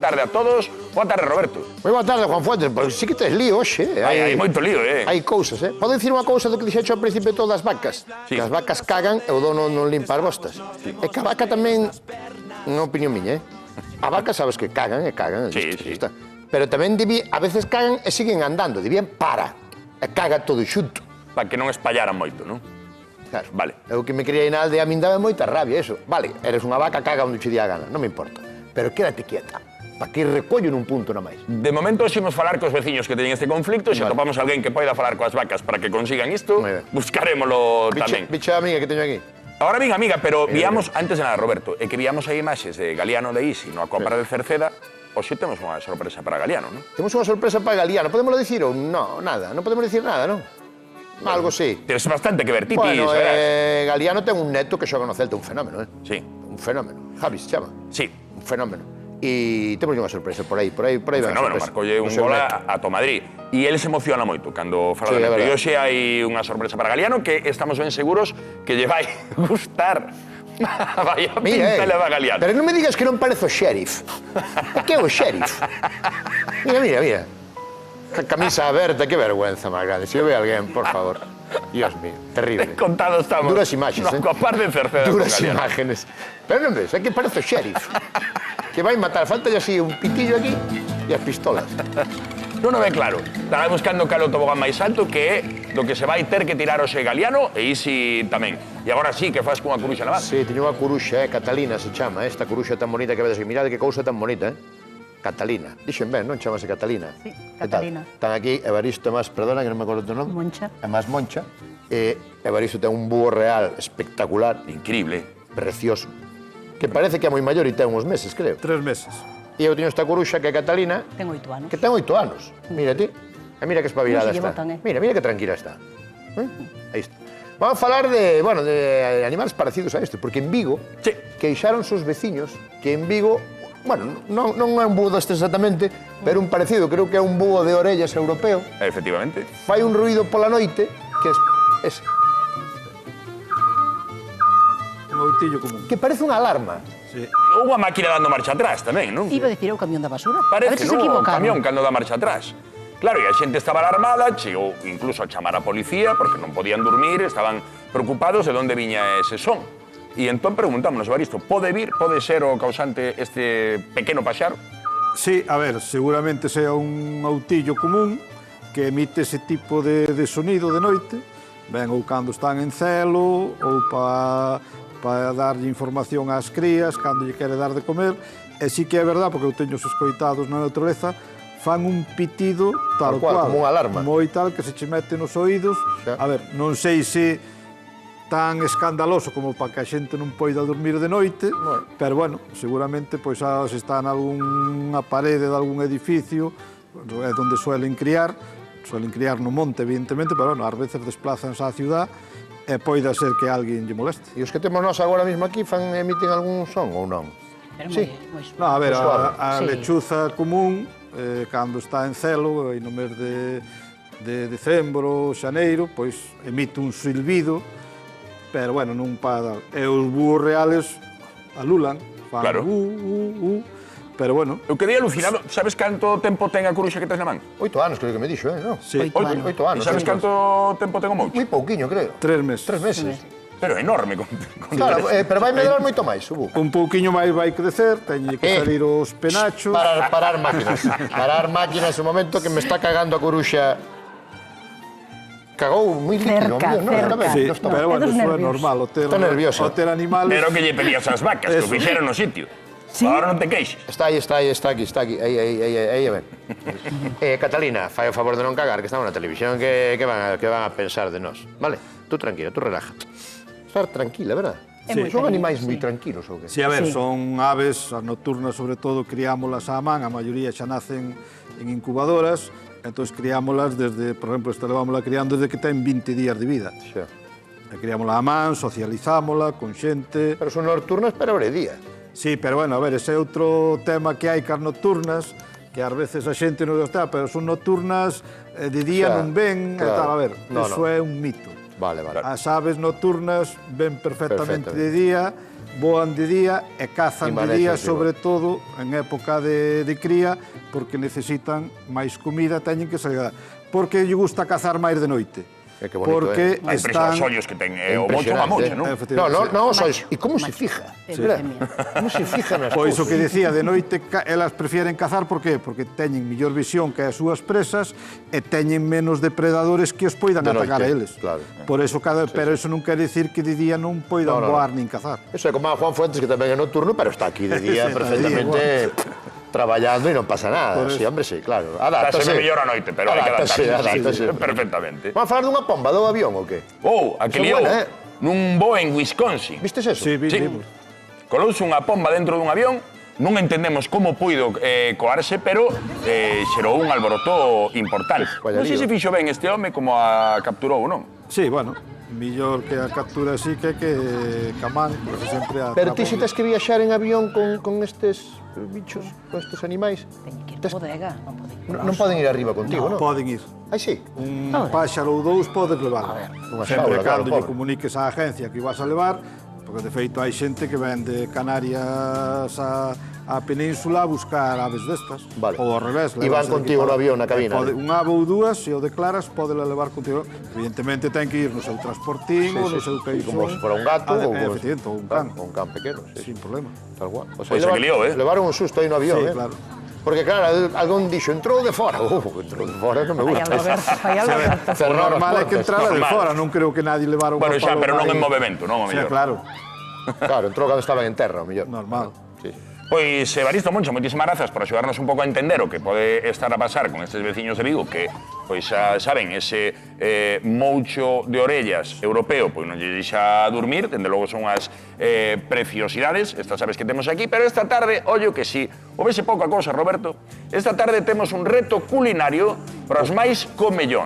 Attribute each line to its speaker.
Speaker 1: tarde a todos. Boa tarde, Roberto.
Speaker 2: Moi boa tarde, Juan Fuentes, porque sí que tes lío hoxe.
Speaker 1: Hai moito lío,
Speaker 2: Hai cousas, Podo dicir unha cousa do que dixecho ao principio de todas as vacas?
Speaker 1: Sí.
Speaker 2: Que as vacas cagan e o dono non limpa as bostas. E que a vaca tamén, unha opinión miña, A vaca sabes que cagan e cagan.
Speaker 1: Sí,
Speaker 2: listo,
Speaker 1: sí.
Speaker 2: Está. Pero tamén a veces cagan e siguen andando, debían para. E caga todo xunto.
Speaker 1: Para que non espallaran moito, non?
Speaker 2: Claro.
Speaker 1: Vale.
Speaker 2: Eu que me criei na aldea, a min daba moita rabia eso. Vale, eres unha vaca, caga onde che día a gana, non me importa. Pero quédate quieta, para que recollo nun punto na máis.
Speaker 1: De momento, ximos falar cos veciños que teñen este conflicto, se atopamos alguén que poida falar coas vacas para que consigan isto, buscarémolo tamén.
Speaker 2: Bicha amiga que teño aquí.
Speaker 1: Ahora ben, amiga, pero víamos, antes de nada, Roberto, é que víamos aí imaxes de Galiano de Isi no Acópara de Cerceda, hoxe temos unha sorpresa para Galiano, non?
Speaker 2: Temos unha sorpresa para Galiano, podémoslo dicir ou no, nada, non podemos dicir nada, non? Algo sí.
Speaker 1: Tens bastante que ver, Titi,
Speaker 2: bueno,
Speaker 1: verás.
Speaker 2: Galiano ten un neto que xoga no Celta, un fenómeno,
Speaker 1: Sí.
Speaker 2: Un fenómeno. Javi se chama.
Speaker 1: Sí.
Speaker 2: Un fenómeno. E temos unha sorpresa por aí
Speaker 1: Un fenómeno, marcolle un gol a Tomadrid. E ele se emociona moito cando fala
Speaker 2: Sí,
Speaker 1: de neto.
Speaker 2: é
Speaker 1: E
Speaker 2: verdade.
Speaker 1: hoxe hai unha sorpresa para Galiano que estamos ben seguros que lle vai gustar. Vai a pinta le va a Galiano.
Speaker 2: Pero non me digas que non parezo sheriff. Que é o sheriff? Mira, mira, mira. Camisa aberta, que vergüenza máis grande. Se eu ve alguén, por favor. Dios mío, terrible.
Speaker 1: Contado estamos.
Speaker 2: Duras imaxes,
Speaker 1: no Acópar de Cerceda con
Speaker 2: Duras
Speaker 1: Galiano.
Speaker 2: imágenes. Pero non ves, é que parece o sheriff. Que vai matar, falta así un pitillo aquí e as pistolas.
Speaker 1: Non o ve claro. Estaba buscando cal o tobogán máis alto que é do que se vai ter que tirar hoxe Galiano e Isi tamén. E agora sí que faz cunha curuxa na mano.
Speaker 2: Sí, teño unha curuxa, Catalina se chama, esta curuxa tan bonita que vedes. Mirade que cousa tan bonita, Catalina. Dixen ben, non chamase Catalina?
Speaker 3: Sí,
Speaker 2: Que tal?
Speaker 3: Catalina.
Speaker 2: Están aquí Evaristo Más, perdona que non me acordo o teu nome.
Speaker 3: Moncha.
Speaker 2: É Más Moncha. Evaristo ten un búho real espectacular,
Speaker 1: Increíble.
Speaker 2: precioso, que parece que é moi maior e ten uns meses, creo.
Speaker 4: 3 meses.
Speaker 2: E eu teño esta curuxa que é Catalina,
Speaker 3: Ten 8 anos.
Speaker 2: que ten 8 anos. Mira ti. E mira que espabilada
Speaker 3: Non se lle
Speaker 2: está.
Speaker 3: botan,
Speaker 2: Mira, mira que tranquila está. Aí está. Vamos a falar de, bueno, de animales parecidos a este, porque en Vigo
Speaker 1: Sí.
Speaker 2: queixaronse os veciños que en Vigo, bueno, non é un búho deste exactamente, pero un parecido, creo que é un búho de orellas europeo,
Speaker 1: Efectivamente.
Speaker 2: fai un ruido pola noite que é ese,
Speaker 4: Un outillo común.
Speaker 2: que parece unha alarma.
Speaker 4: Sí.
Speaker 1: Unha máquina dando marcha atrás tamén, non?
Speaker 3: Iba a decir, é o camión da basura. a ver
Speaker 1: Parece,
Speaker 3: se se
Speaker 1: non? Un
Speaker 3: equivocaron.
Speaker 1: camión cando dá marcha atrás. Claro, e a xente estaba alarmada, chegou incluso a chamar a policía porque non podían dormir, estaban preocupados de onde viña ese son. E entón preguntámonos, Evaristo, pode ser o causante este pequeno paxaro?
Speaker 4: Sí, a ver, seguramente sea un outillo común que emite ese tipo de sonido de noite, ben ou cando están en celo, ou para darlle información ás crías, cando lle quere dar de comer, e sí que é verdad, porque eu teño os escoitados na natureza, fan un pitido tal cual,
Speaker 2: como unha alarma.
Speaker 4: moi tal que se che mete nos oídos.
Speaker 2: Xa.
Speaker 4: A ver, non sei se tan escandaloso como para que a xente non poida dormir de noite,
Speaker 2: Bueno.
Speaker 4: pero bueno, seguramente pois se está en algunha parede de algún edificio, é onde suelen criar no monte, evidentemente, pero bueno, ás veces desplázanse á ciudad e poida ser que alguén lle moleste.
Speaker 2: E os que temos nós agora mesmo aquí emiten algún son ou non?
Speaker 3: Pero
Speaker 2: Sí.
Speaker 3: moi
Speaker 4: No, a ver,
Speaker 2: Suave.
Speaker 4: a
Speaker 3: Sí.
Speaker 4: lechuza común, cando está en celo, e no mes de decembro, xaneiro, pois emite un silbido, pero bueno, non para... E os búhos reales alulan, fan
Speaker 1: Claro.
Speaker 4: pero bueno,
Speaker 1: Eu quedei alucinado. Sabes canto tempo ten a curuxa que tes na man?
Speaker 2: 8 anos, creo que me dixo, non?
Speaker 4: sí,
Speaker 3: 8 anos.
Speaker 2: 8 anos.
Speaker 1: E sabes
Speaker 2: sí.
Speaker 1: canto tempo ten o moucho?
Speaker 2: Moi pouquiño, creo.
Speaker 4: 3 meses.
Speaker 2: 3 meses.
Speaker 1: Pero enorme. Con
Speaker 2: Claro, pero vai medrar moito máis, o búho.
Speaker 4: Un pouquiño máis vai crecer, teñe que salir os penachos.
Speaker 2: Parar máquinas. Parar máquinas, un momento que me está cagando a coruxa. Cagou moi líquido,
Speaker 3: Cerca,
Speaker 2: mío, non?
Speaker 3: cerca.
Speaker 2: Está ben,
Speaker 4: Sí,
Speaker 2: non está
Speaker 4: pero
Speaker 2: ben.
Speaker 4: bueno,
Speaker 3: É dos
Speaker 4: eso é
Speaker 3: nervios.
Speaker 4: normal,
Speaker 2: Está nerviosa.
Speaker 4: o ter animales...
Speaker 1: Pero que lle pedías ás vacas, que o
Speaker 4: Eso.
Speaker 1: fixeron no sitio.
Speaker 3: Sí.
Speaker 1: Agora non te queixes.
Speaker 2: Está aquí. Aí, a ver. Catalina, fai o favor de non cagar, que estamos na televisión, que van a pensar de nós. Vale? Tú tranquila, tú relaja. Estar tranquila, verdad?
Speaker 3: É moi
Speaker 2: Son
Speaker 3: cariño,
Speaker 2: animais
Speaker 3: sí.
Speaker 2: moi tranquilos, ou que?
Speaker 4: Sí, a ver,
Speaker 3: Sí.
Speaker 4: son aves, as nocturnas sobre todo, criámolas á man, a maioría xa nacen en incubadoras, entón criámolas desde, por exemplo, esta levámola criando desde que ten 20 días de vida.
Speaker 2: Xa.
Speaker 4: E criámola á man, socializámola con xente...
Speaker 2: Pero son nocturnas, pero abre día.
Speaker 4: Sí, pero bueno, a ver, ese é outro tema que hai cas nocturnas, que ás veces a xente non está, pero son nocturnas, de día
Speaker 2: Xa,
Speaker 4: non ven, e
Speaker 2: claro.
Speaker 4: tal, a ver,
Speaker 2: No,
Speaker 4: eso
Speaker 2: no.
Speaker 4: é un mito.
Speaker 2: Vale.
Speaker 4: As aves nocturnas ven perfectamente
Speaker 2: Perfectamente.
Speaker 4: de día voan de día e cazan de día,
Speaker 2: Inmanexas,
Speaker 4: sobre todo en época de cría, porque necesitan máis comida, teñen que salir. Porque lle gusta cazar máis de noite.
Speaker 2: Que bonito,
Speaker 4: Porque
Speaker 1: Hai preso
Speaker 4: están...
Speaker 1: os ollos que ten, o mocho a mocho, non?
Speaker 2: No, sois. E como se fija? Como se fija nas
Speaker 4: Pois o
Speaker 2: cousas?
Speaker 4: que dicía, de noite elas prefieren cazar, por qué? Porque teñen mellor visión que as súas presas e teñen menos depredadores que os poidan
Speaker 2: De
Speaker 4: atacar a
Speaker 2: noite,
Speaker 4: eles.
Speaker 2: claro.
Speaker 4: Por eso pero eso non quere dicir que de día non poidan
Speaker 2: No.
Speaker 4: voar nin cazar.
Speaker 2: Eso é como a Juan Fuentes, que tamén é nocturno, pero está aquí de día
Speaker 4: Sí,
Speaker 2: perfectamente traballando e non pasa nada. Sí, hombre, sí, claro.
Speaker 1: Dáseme mellor a noite, pero hai que adaptarse.
Speaker 2: Adáptase.
Speaker 1: Perfectamente.
Speaker 2: Vamos a falar dunha pomba do avión ou que?
Speaker 1: A que
Speaker 2: Eso é
Speaker 1: liou
Speaker 2: buena,
Speaker 1: nun voo en Wisconsin.
Speaker 2: Vistes eso?
Speaker 4: Sí,
Speaker 1: Sí.
Speaker 4: vimos.
Speaker 1: Colouse unha pomba dentro dun avión, non entendemos como puido coarse, pero xerou un alboroto importante.
Speaker 2: Vaya
Speaker 1: Non sei
Speaker 2: lío.
Speaker 1: se fixo ben este home como a capturou, non?
Speaker 4: Sí, bueno, millor que a captura así que camán, porque sempre a...
Speaker 2: Pero ti si tes que viaxar en avión con estes bichos, con estes animais,
Speaker 3: Teñen que ir á bodega,
Speaker 2: non poden ir arriba contigo, non?
Speaker 4: Poden ir.
Speaker 2: Ai, sí.
Speaker 4: Un páxaro ou dous podes levar.
Speaker 2: Unha
Speaker 4: Sempre
Speaker 2: xaula, claro,
Speaker 4: cando lle
Speaker 2: pobre.
Speaker 4: comuniques á agencia que ibas a levar, porque de feito hai xente que ven de Canarias a Península a buscar aves destas.
Speaker 2: Vale.
Speaker 4: Ou ao revés.
Speaker 2: E van
Speaker 4: lévanse de
Speaker 2: contigo
Speaker 4: aquí
Speaker 2: no
Speaker 4: para-
Speaker 2: avión, na cabina,
Speaker 4: Un ave ou dúas, se o declaras, podela levar contigo. Evidentemente ten que ir no seu transportín ou no seu caixón.
Speaker 2: Como se fora un gato ou
Speaker 4: Efectivamente, ou un can.
Speaker 2: Un can pequeno, sí.
Speaker 4: Sin problema.
Speaker 2: Tal cual. O
Speaker 1: Pois se que liou,
Speaker 2: Levaron un susto aí no avión,
Speaker 4: Sí, claro.
Speaker 2: Porque, claro, algún dixo, entrou de fora. Entrou de fora, non me
Speaker 3: Vai
Speaker 2: gusta.
Speaker 3: Alberto, vai Alberto.
Speaker 4: O
Speaker 2: Cerrar as
Speaker 4: normal é que
Speaker 2: portas.
Speaker 4: entrara de
Speaker 1: Normal.
Speaker 4: fora, non creo que nadie levara unha
Speaker 1: Bueno, xa,
Speaker 4: paloma
Speaker 1: pero non
Speaker 4: aí.
Speaker 1: en movimento, non o
Speaker 4: Sí,
Speaker 1: mellor.
Speaker 4: claro,
Speaker 2: Claro, entrou cando estaban en terra, o mellor.
Speaker 4: normal.
Speaker 2: Sí.
Speaker 1: Pois, Evaristo Moncho, moitísimas grazas por axudarnos un pouco a entender o que pode estar a pasar con estes veciños de Vigo que, pois, xa saben, ese moucho de orellas europeo, pois non lle deixa dormir, dende logo son as preciosidades, estas aves que temos aquí, pero esta tarde, ollo que si, houvese pouca cousa, Roberto, esta tarde temos un reto culinario para os máis comellóns.